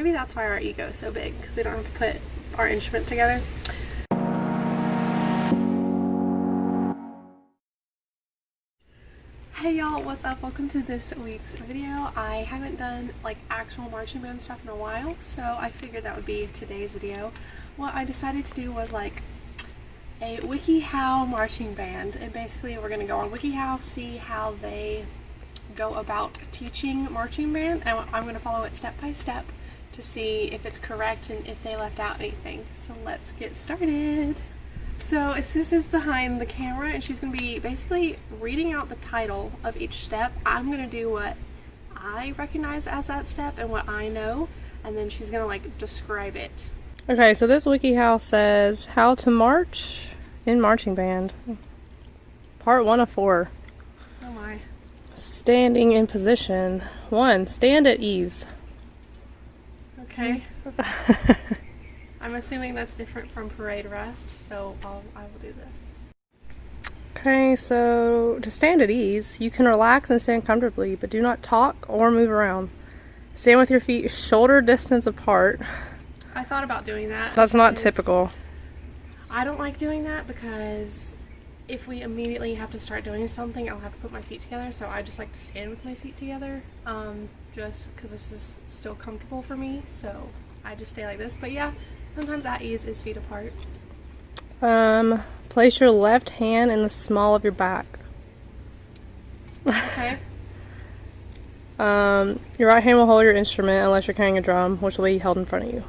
Maybe that's why our ego is so big, because we don't have to put our instrument together. Hey y'all, what's up? Welcome to this week's video. I haven't done like actual marching band stuff in a while, so I figured that would be today's video. What I decided to do was like a WikiHow marching band, and basically we're going to go on WikiHow, see how they go about teaching marching band, and I'm going to follow it step by step to see if it's correct and if they left out anything. So let's get started. So Sis is behind the camera and she's going to be basically reading out the title of each step. I'm going to do what I recognize as that step and what I know, and then she's going to like describe it. Okay, so this WikiHow says how to march in marching band. Part 1 of 4. Oh my. Standing in position. 1. Stand at ease. Okay. I'm assuming that's different from parade rest, so I will do this. Okay, so to stand at ease, you can relax and stand comfortably, but do not talk or move around. Stand with your feet shoulder distance apart. I thought about doing that. That's not typical. I don't like doing that because if we immediately have to start doing something, I'll have to put my feet together, so I just like to stand with my feet together, just because this is still comfortable for me, so I just stay like this. But yeah, sometimes at ease is feet apart. Place your left hand in the small of your back. Okay. Your right hand will hold your instrument unless you're carrying a drum, which will be held in front of you.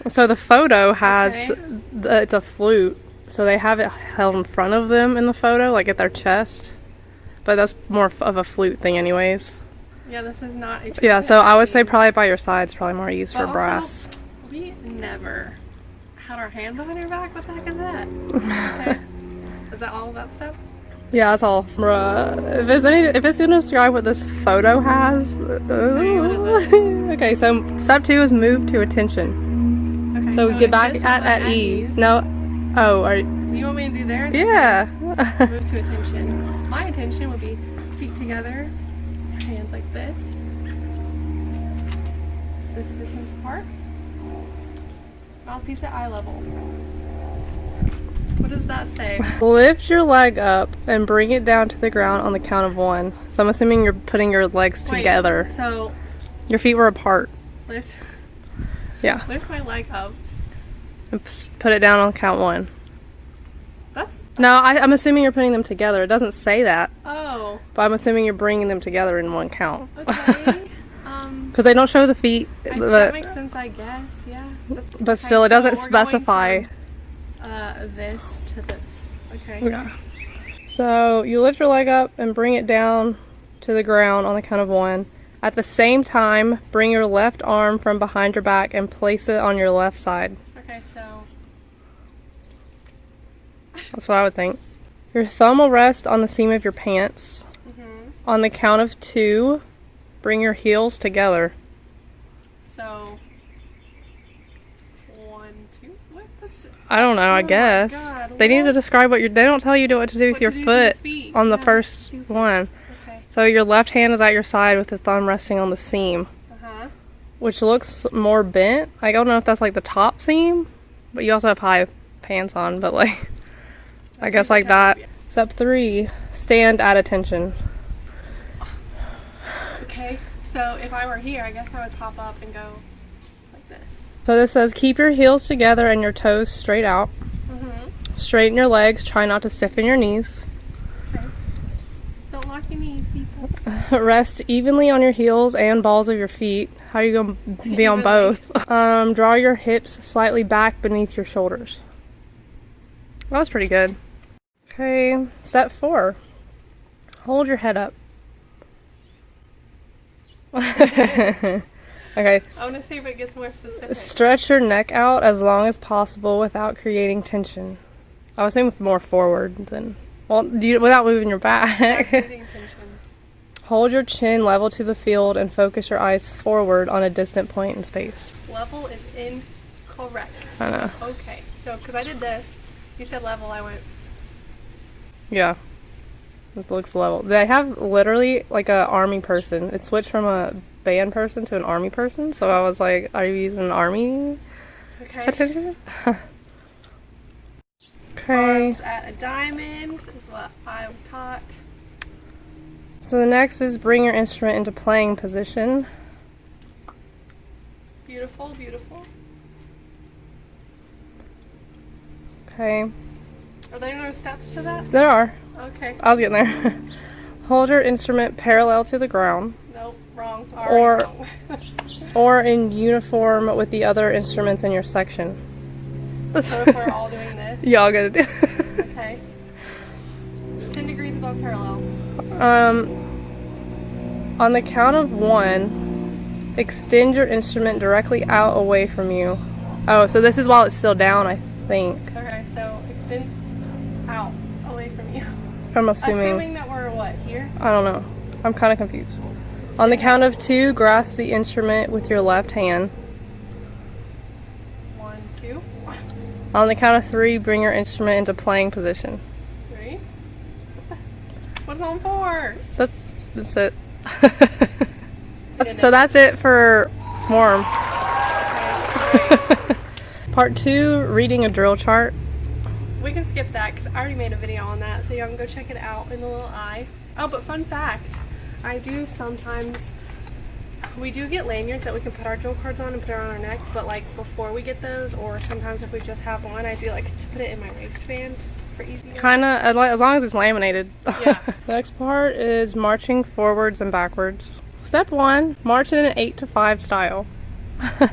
So the photo has, it's a flute, so they have it held in front of them in the photo, like at their chest. But that's more of a flute thing anyways. Yeah, this is not a Yeah, so I would say probably by your side's probably more ease for brass. We never had our hand behind our back. What the heck is that? Okay. Is that all of that stuff? Yeah, that's all. If it's gonna describe what this photo has. Okay, so step 2 is move to attention. Okay, so get back at ease. No. Oh, you want me to do theirs? Yeah. Move to attention. My attention would be feet together, hands like this distance apart, mouthpiece at eye level. What does that say? Lift your leg up and bring it down to the ground on the count of 1. So I'm assuming you're putting your legs together. So your feet were apart. Lift my leg up and put it down on count 1. That's No, I'm assuming you're putting them together. It doesn't say that. Oh. But I'm assuming you're bringing them together in 1 count. Okay. Because they don't show the feet. That makes sense, I guess. Yeah. But still, it doesn't specify. This to this. Okay. Yeah. So you lift your leg up and bring it down to the ground on the count of 1. At the same time, bring your left arm from behind your back and place it on your left side. Okay, so that's what I would think. Your thumb will rest on the seam of your pants. On the count of 2, bring your heels together. So 1, 2. What? That's. I don't know. I guess they need to describe what they don't tell you what to do with your foot on the first one. Okay. So your left hand is at your side with the thumb resting on the seam, which looks more bent. I don't know if that's like the top seam, but you also have high pants on. But like, I guess like that. Step 3, stand at attention. Okay, so if I were here, I guess I would pop up and go like this. So this says keep your heels together and your toes straight out. Straighten your legs. Try not to stiffen your knees. Okay. Don't lock your knees, people. Rest evenly on your heels and balls of your feet. How are you going to be on both? Draw your hips slightly back beneath your shoulders. That was pretty good. Okay, step 4. Hold your head up. Okay. I want to see if it gets more specific. Stretch your neck out as long as possible without creating tension. I was saying more forward than, without moving your back. Without creating tension. Hold your chin level to the field and focus your eyes forward on a distant point in space. Level is incorrect. I know. Okay, so because I did this, you said level, I went. Yeah. This looks level. They have literally like a army person. It switched from a band person to an army person. So I was like, are you using army attention? Okay. Arms at a diamond is what I was taught. So the next is bring your instrument into playing position. Beautiful, beautiful. Okay. Are there no steps to that? There are. Okay. I was getting there. Hold your instrument parallel to the ground. Nope, wrong. Wrong. Or in uniform with the other instruments in your section. So if we're all doing this? Y'all gotta do. Okay. 10 degrees above parallel. On the count of 1, extend your instrument directly out away from you. Oh, so this is while it's still down, I think. Okay, so extend out away from you. I'm assuming. Assuming that we're what, here? I don't know. I'm kind of confused. On the count of 2, grasp the instrument with your left hand. 1, 2. On the count of 3, bring your instrument into playing position. 3. What's on 4? That's it. So that's it for form. Okay, Part 2, reading a drill chart. we can skip that because I already made a video on that, so y'all can go check it out in the little eye. Oh, but fun fact, I do sometimes, we do get lanyards that we can put our drill cards on and put it on our neck, but like before we get those, or sometimes if we just have one, I do like to put it in my waistband for easy. Kinda, as long as it's laminated. Yeah. Next part is marching forwards and backwards. Step 1, march in an 8 to 5 style. I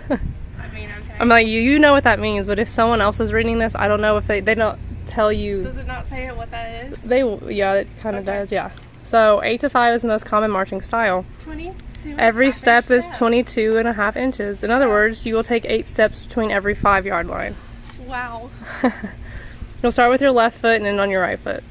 mean, okay. I'm like, you know what that means, but if someone else is reading this, I don't know if they don't tell you. Does it not say what that is? Yeah, it kind of does, yeah. So 8 to 5 is the most common marching style. 22. Every step is 22.5 inches. In other words, you will take 8 steps between every 5-yard line. Wow. You'll start with your left foot and end on your right foot.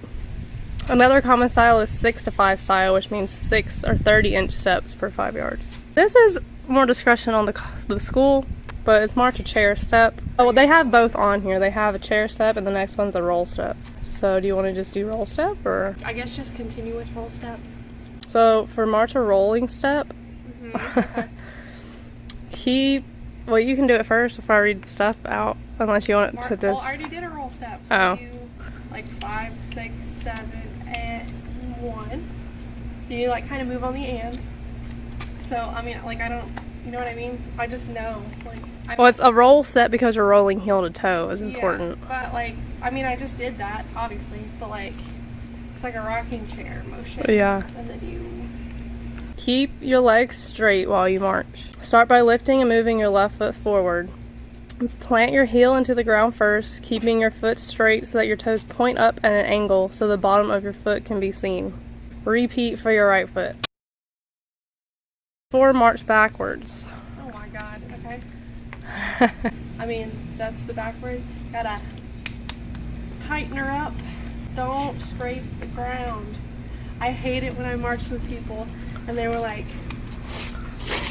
Another common style is 6 to 5 style, which means 6 or 30-inch steps per 5 yards. This is more discretion on the school, but it's march a chair step. Oh, well, they have both on here. They have a chair step, and the next one's a roll step. So do you want to just do roll step, or? I guess just continue with roll step. So for march a rolling step, Okay. well, you can do it first before I read the stuff out, unless you want it to just. Well, I already did a roll step. So Oh. you like 5, 6, 7, and 1. So you like kind of move on the and. So I mean, like I don't, you know what I mean? I just know, like. Well, it's a roll step because you're rolling heel to toe is important. Yeah, but like, I mean, I just did that, obviously, but like, it's like a rocking chair motion. Yeah. And then you. Keep your legs straight while you march. Start by lifting and moving your left foot forward. Plant your heel into the ground first, keeping your foot straight so that your toes point up at an angle so the bottom of your foot can be seen. Repeat for your right foot. 4, march backwards. Oh my god, okay. I mean, that's the backward. Gotta tighten her up. Don't scrape the ground. I hate it when I march with people and they were like...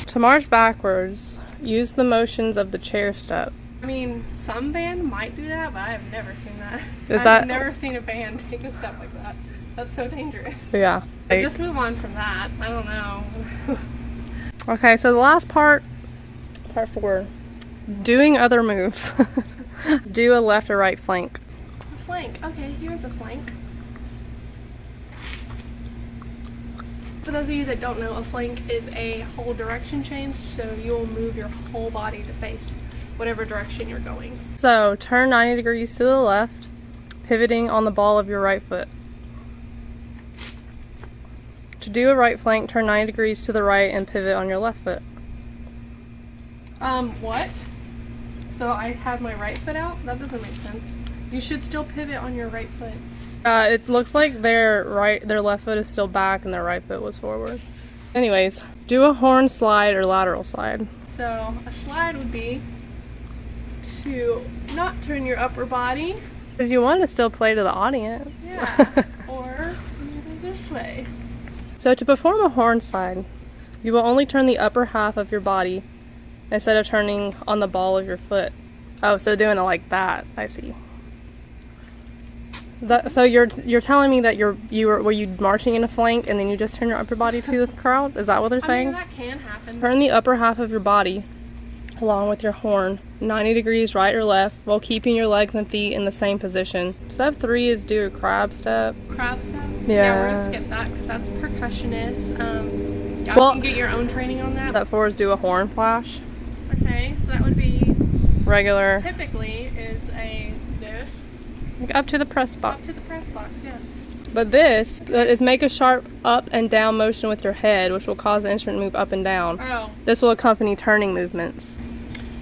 To march backwards, use the motions of the chair step. I mean, some band might do that, but I have never seen that. Is I've never seen a band take a step like that. That's so dangerous. Yeah. But just move on from that. I don't know. Okay, so the last part 4, doing other moves. Do a left or right flank. A flank. Okay, here's a flank. For those of you that don't know, a flank is a whole direction change, so you'll move your whole body to face whatever direction you're going. So turn 90 degrees to the left, pivoting on the ball of your right foot. To do a right flank, turn 90 degrees to the right and pivot on your left foot. What? So I have my right foot out? That doesn't make sense. You should still pivot on your right foot. It looks like their left foot is still back and their right foot was forward. Anyways, do a horn slide or lateral slide. So a slide would be to not turn your upper body. If you want to still play to the audience. Yeah. Or this way. So to perform a horn slide, you will only turn the upper half of your body instead of turning on the ball of your foot. Oh, so doing it like that, I see. So you're telling me that were you marching in a flank and then you just turn your upper body to the crowd? Is that what they're saying? I mean, that can happen. Turn the upper half of your body along with your horn 90 degrees right or left while keeping your legs and feet in the same position. Step 3 is do a crab step. Crab step? Yeah. We're gonna skip that because that's percussionist. Yeah, Well, you can get your own training on that. Step 4 is do a horn flash. Okay, so that would be regular. Typically is a this. Up to the press box. Up to the press box, yeah. But this is make a sharp up and down motion with your head, which will cause the instrument to move up and down. Oh. This will accompany turning movements.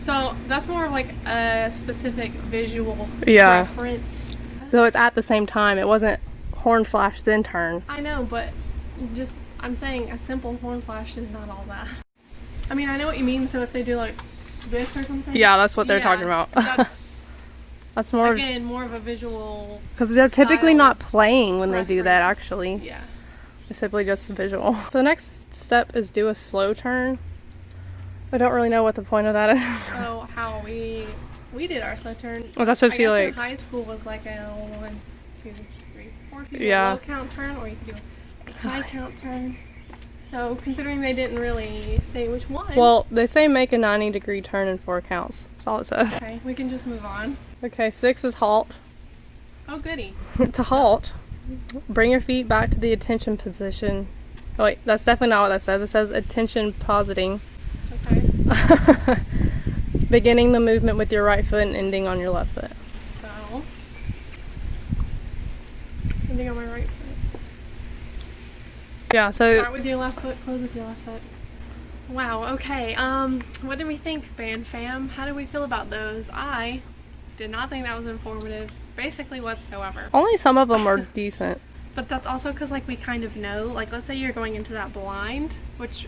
So that's more of like a specific visual reference. So it's at the same time. It wasn't horn flash then turn. I know, but just I'm saying a simple horn flash is not all that. I mean, I know what you mean. So if they do like this or something. Yeah, that's what they're talking about. That's more again more of a visual. Because they're typically not playing when reference. They do that. Actually. Yeah. It's simply just visual. So the next step is do a slow turn. I don't really know what the point of that is. So how we did our slow turn. Was that supposed to be like? In high school was like a 1, 2, 3, 4. You could do a low count turn, or you could do a high count turn. So considering they didn't really say which one. Well, they say make a 90-degree turn in 4 counts. That's all it says. Okay, we can just move on. Okay, 6 is halt. Oh, goody. To halt, bring your feet back to the attention position. Oh, wait, that's definitely not what that says. It says attention positing. Okay. Beginning the movement with your right foot and ending on your left foot. So, ending on my right foot. Yeah, so start with your left foot, close with your left foot. Wow, okay. What did we think, band fam? How did we feel about those? I did not think that was informative, basically whatsoever. Only some of them are decent. But that's also because, like, we kind of know, like, let's say you're going into that blind, which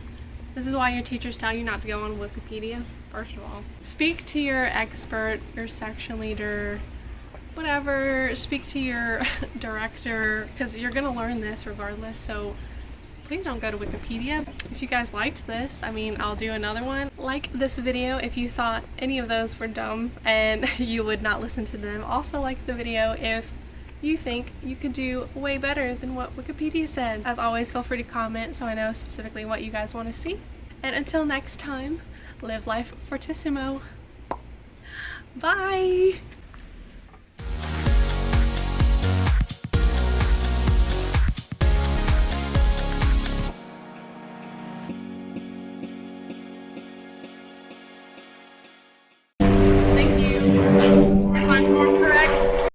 this is why your teachers tell you not to go on Wikipedia, first of all. Speak to your expert, your section leader, whatever. Speak to your director, because you're going to learn this regardless, so please don't go to Wikipedia. If you guys liked this, I mean, I'll do another one. Like this video if you thought any of those were dumb and you would not listen to them. Also like the video if you think you could do way better than what Wikipedia says. As always, feel free to comment so I know specifically what you guys want to see. And until next time, live life fortissimo. Bye!